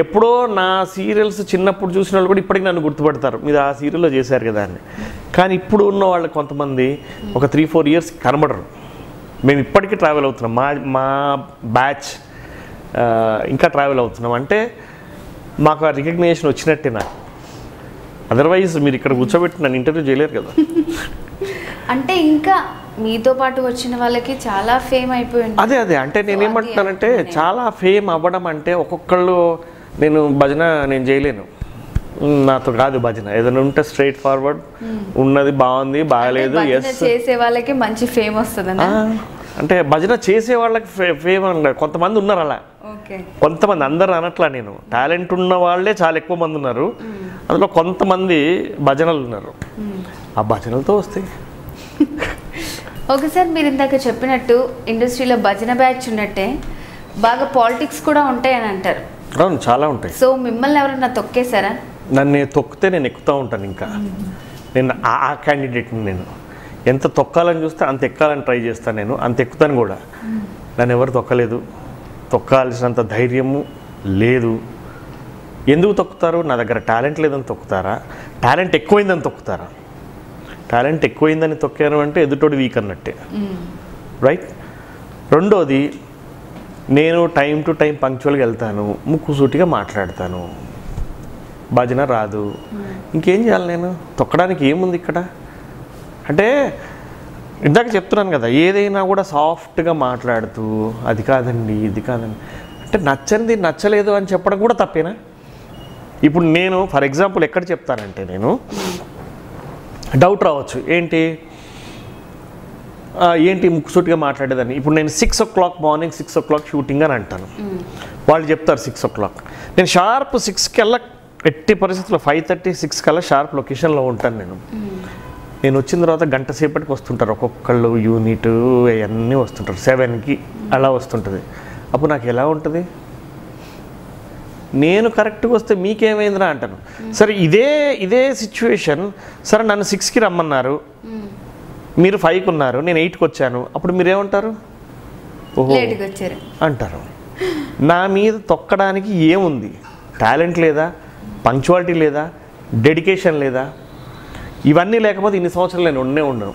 ఎప్పుడో నా సీరియల్స్ చిన్నప్పుడు చూసిన వాళ్ళు కూడా ఇప్పటికి నన్ను గుర్తుపడతారు, మీరు ఆ సీరియల్లో చేశారు కదా అని. కానీ ఇప్పుడు ఉన్న వాళ్ళు కొంతమంది ఒక 3-4 ఇయర్స్ కనబడరు. మేము ఇప్పటికీ ట్రావెల్ అవుతున్నాం, మా బ్యాచ్ ఇంకా ట్రావెల్ అవుతున్నాం అంటే మాకు ఆ రికగ్నిషన్ వచ్చినట్టే. నాకు అదర్వైజ్ మీరు ఇక్కడ కూర్చోబెట్టి నన్ను ఇంటర్వ్యూ చేయలేరు కదా. అంటే ఇంకా మీతో పాటు వచ్చిన వాళ్ళకి చాలా ఫేమ్ అయిపోయింది. అదే అంటే నేనేమంటున్నానంటే చాలా ఫేమ్ అవ్వడం అంటే ఒక్కొక్కళ్ళు నేను భజన నేను చేయలేను, నాతో కాదు భజన. ఏదైనా ఉంటే స్ట్రైట్ ఫార్వర్డ్ ఉన్నది బాగుంది బాగలేదు చేసే వాళ్ళకి మంచి ఫేమ్ వస్తుంది. అంటే భజన చేసే వాళ్ళకి ఫేమ్ అన్నారు. కొంతమంది ఉన్నారు అలా, కొంతమంది, అందరు అనట్లా నేను. టాలెంట్ ఉన్న వాళ్ళే చాలా ఎక్కువ మంది ఉన్నారు, అందులో కొంతమంది భజనలు ఉన్నారు, ఆ భజనలతో వస్తాయి. ఓకే సార్, మీరు ఇందాక చెప్పినట్టు ఇండస్ట్రీలో భజన బ్యాచ్ ఉన్నట్టే బాగా పాలిటిక్స్ కూడా ఉంటాయని అంటారు. అవును, చాలా ఉంటాయి. సో మిమ్మల్ని ఎవరైనా తొక్కేశారా? నన్ను తొక్కితే నేను ఎక్కుతూ ఉంటాను. ఇంకా నేను ఆ క్యాండిడేట్ని నేను ఎంత తొక్కాలని చూస్తే అంత ఎక్కాలని ట్రై చేస్తాను, నేను అంత ఎక్కుతాను కూడా. నన్ను ఎవరు తొక్కలేదు, తొక్కాల్సినంత ధైర్యము లేదు. ఎందుకు తొక్కుతారు? నా దగ్గర టాలెంట్ లేదని తొక్కుతారా, టాలెంట్ ఎక్కువైందని తొక్కుతారా? టాలెంట్ ఎక్కువైందని తొక్కాను అంటే ఎదుటోడు వీక్ అన్నట్టే, రైట్? రెండోది, నేను టైం టు టైం పంక్చువల్గా వెళ్తాను, ముక్కుసూటిగా మాట్లాడతాను, భజన రాదు, ఇంకేం చేయాలి నేను? తొక్కడానికి ఏముంది ఇక్కడ? అంటే ఇందాక చెప్తున్నాను కదా, ఏదైనా కూడా సాఫ్ట్గా మాట్లాడుతూ అది కాదండి ఇది కాదండి అంటే నచ్చనిది నచ్చలేదు అని చెప్పడం కూడా తప్పేనా? ఇప్పుడు నేను ఫర్ ఎగ్జాంపుల్ ఎక్కడ చెప్తానంటే, నేను డౌట్ రావచ్చు, ఏంటి ముక్కుసూటిగా మాట్లాడేదని. ఇప్పుడు నేను 6 o'clock మార్నింగ్ 6 o'clock షూటింగ్ అని అంటాను, వాళ్ళు చెప్తారు 6 o'clock. నేను షార్ప్ 6 కల్లా, ఎట్టి పరిస్థితుల్లో 5:30, 6 కల్లా షార్ప్ లొకేషన్లో ఉంటాను. నేను వచ్చిన తర్వాత గంట సేపటికి వస్తుంటారు ఒక్కొక్కళ్ళు, యూనిట్ అవన్నీ వస్తుంటారు, 7కి అలా వస్తుంటుంది. అప్పుడు నాకు ఎలా ఉంటుంది? నేను కరెక్ట్గా వస్తే మీకేమైందిరా అంటాను. సరే, ఇదే సిచ్యువేషన్, సరే నన్ను 6కి రమ్మన్నారు, మీరు 5కి ఉన్నారు, నేను 8కి వచ్చాను, అప్పుడు మీరేమంటారు? ఓహో అంటారు. నా మీద తొక్కడానికి ఏముంది? టాలెంట్ లేదా, పంక్చువాలిటీ లేదా, డెడికేషన్ లేదా? ఇవన్నీ లేకపోతే ఇన్ని సంవత్సరాలు నేను ఉండను.